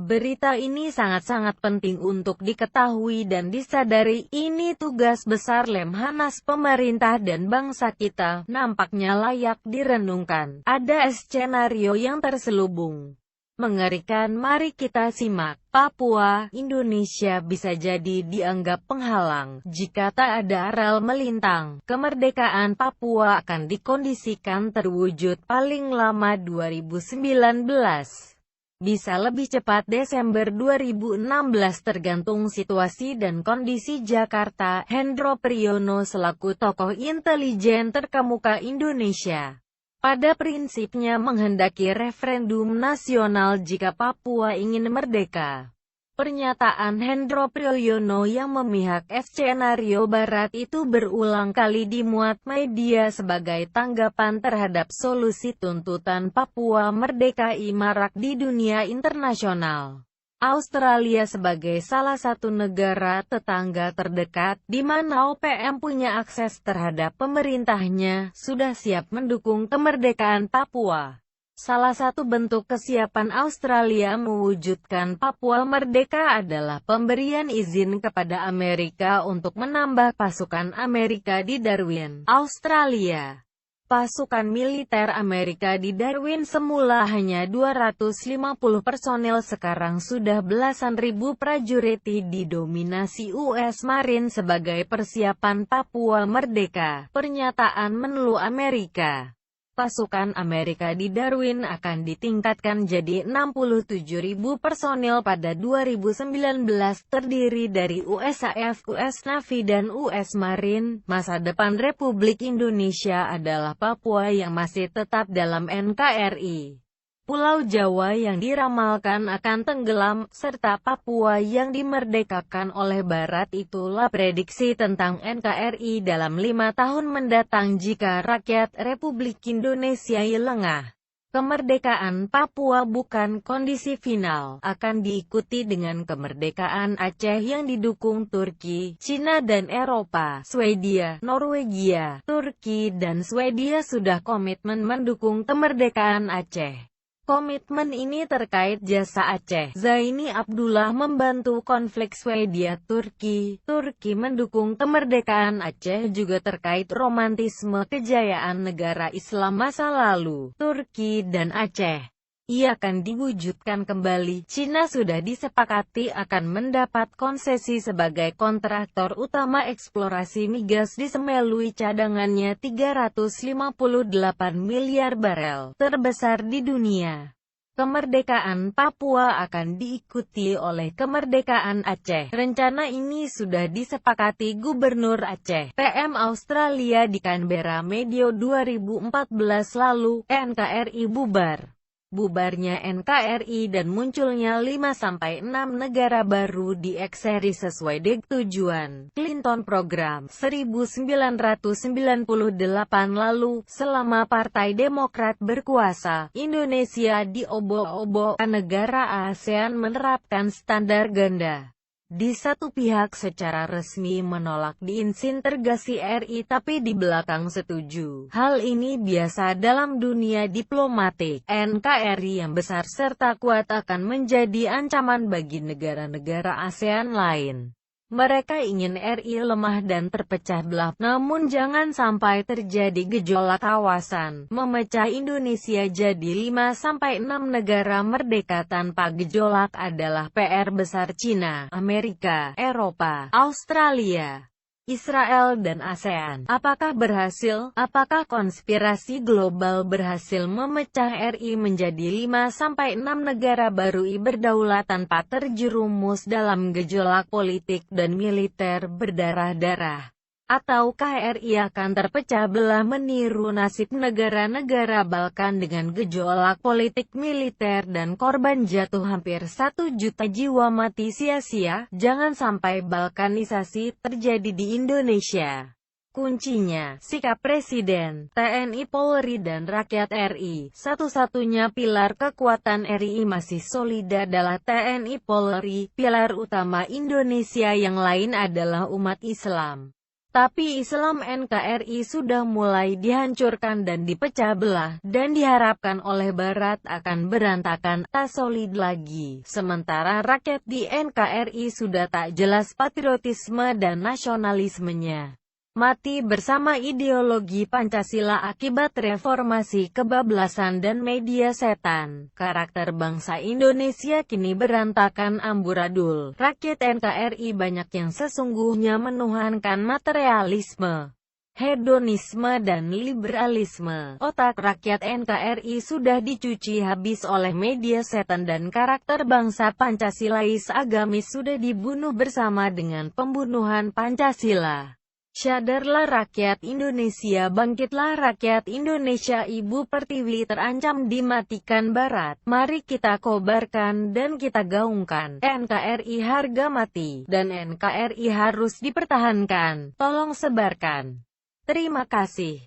Berita ini sangat-sangat penting untuk diketahui dan disadari. Ini tugas besar Lemhanas pemerintah dan bangsa kita. Nampaknya layak direnungkan. Ada skenario yang terselubung mengerikan, mari kita simak. Papua, Indonesia bisa jadi dianggap penghalang. Jika tak ada rel melintang, kemerdekaan Papua akan dikondisikan terwujud paling lama 2019. Bisa lebih cepat Desember 2016 tergantung situasi dan kondisi Jakarta. Hendro Priyono selaku tokoh intelijen terkemuka Indonesia pada prinsipnya menghendaki referendum nasional jika Papua ingin merdeka. Pernyataan Hendro Priyono yang memihak skenario Barat itu berulang kali dimuat media sebagai tanggapan terhadap solusi tuntutan Papua merdeka marak di dunia internasional. Australia sebagai salah satu negara tetangga terdekat, di mana OPM punya akses terhadap pemerintahnya, sudah siap mendukung kemerdekaan Papua. Salah satu bentuk kesiapan Australia mewujudkan Papua merdeka adalah pemberian izin kepada Amerika untuk menambah pasukan Amerika di Darwin, Australia. Pasukan militer Amerika di Darwin semula hanya 250 personel, sekarang sudah belasan ribu prajurit didominasi US Marine sebagai persiapan Papua merdeka. Pernyataan menlu Amerika. Pasukan Amerika di Darwin akan ditingkatkan jadi 67.000 personel pada 2019, terdiri dari USAF, US Navy dan US Marine. Masa depan Republik Indonesia adalah Papua yang masih tetap dalam NKRI. Pulau Jawa yang diramalkan akan tenggelam, serta Papua yang dimerdekakan oleh Barat. Itulah prediksi tentang NKRI dalam 5 tahun mendatang jika rakyat Republik Indonesia lengah. Kemerdekaan Papua bukan kondisi final, akan diikuti dengan kemerdekaan Aceh yang didukung Turki, Cina dan Eropa. Swedia, Norwegia, Turki dan Swedia sudah komitmen mendukung kemerdekaan Aceh. Komitmen ini terkait jasa Aceh. Zaini Abdullah membantu konflik Swedia-Turki. Turki mendukung kemerdekaan Aceh juga terkait romantisme kejayaan negara Islam masa lalu. Turki dan Aceh ia akan diwujudkan kembali. Cina sudah disepakati akan mendapat konsesi sebagai kontraktor utama eksplorasi migas di Semeru. Cadangannya 358 miliar barel, terbesar di dunia. Kemerdekaan Papua akan diikuti oleh kemerdekaan Aceh. Rencana ini sudah disepakati Gubernur Aceh, PM Australia di Canberra medio 2014 lalu. NKRI bubar. Bubarnya NKRI dan munculnya 5-6 negara baru di XRI sesuai dengan tujuan Clinton Program 1998 lalu. Selama Partai Demokrat berkuasa, Indonesia diobok-obok negara ASEAN menerapkan standar ganda. Di satu pihak secara resmi menolak diintegrasi RI, tapi di belakang setuju. Hal ini biasa dalam dunia diplomatik. NKRI yang besar serta kuat akan menjadi ancaman bagi negara-negara ASEAN lain. Mereka ingin RI lemah dan terpecah belah, namun jangan sampai terjadi gejolak kawasan, memecah Indonesia jadi 5-6 negara merdeka tanpa gejolak adalah PR besar Cina, Amerika, Eropa, Australia, Israel dan ASEAN. Apakah berhasil? Apakah konspirasi global berhasil memecah RI menjadi 5-6 negara baru berdaulat tanpa terjerumus dalam gejolak politik dan militer berdarah-darah? Ataukah RI akan terpecah belah meniru nasib negara-negara Balkan dengan gejolak politik militer dan korban jatuh hampir 1 juta jiwa mati sia-sia? Jangan sampai balkanisasi terjadi di Indonesia. Kuncinya, sikap Presiden, TNI Polri dan rakyat RI. Satu-satunya pilar kekuatan RI masih solid adalah TNI Polri. Pilar utama Indonesia yang lain adalah umat Islam. Tapi Islam NKRI sudah mulai dihancurkan dan dipecah belah, dan diharapkan oleh Barat akan berantakan, tak solid lagi. Sementara rakyat di NKRI sudah tak jelas patriotisme dan nasionalismenya. Mati bersama ideologi Pancasila akibat reformasi kebablasan dan media setan. Karakter bangsa Indonesia kini berantakan amburadul. Rakyat NKRI banyak yang sesungguhnya menuhankan materialisme, hedonisme dan liberalisme. Otak rakyat NKRI sudah dicuci habis oleh media setan dan karakter bangsa Pancasilais agamis sudah dibunuh bersama dengan pembunuhan Pancasila. Syadarlah rakyat Indonesia, bangkitlah rakyat Indonesia, Ibu Pertiwi terancam dimatikan Barat. Mari kita kobarkan dan kita gaungkan. NKRI harga mati, dan NKRI harus dipertahankan. Tolong sebarkan. Terima kasih.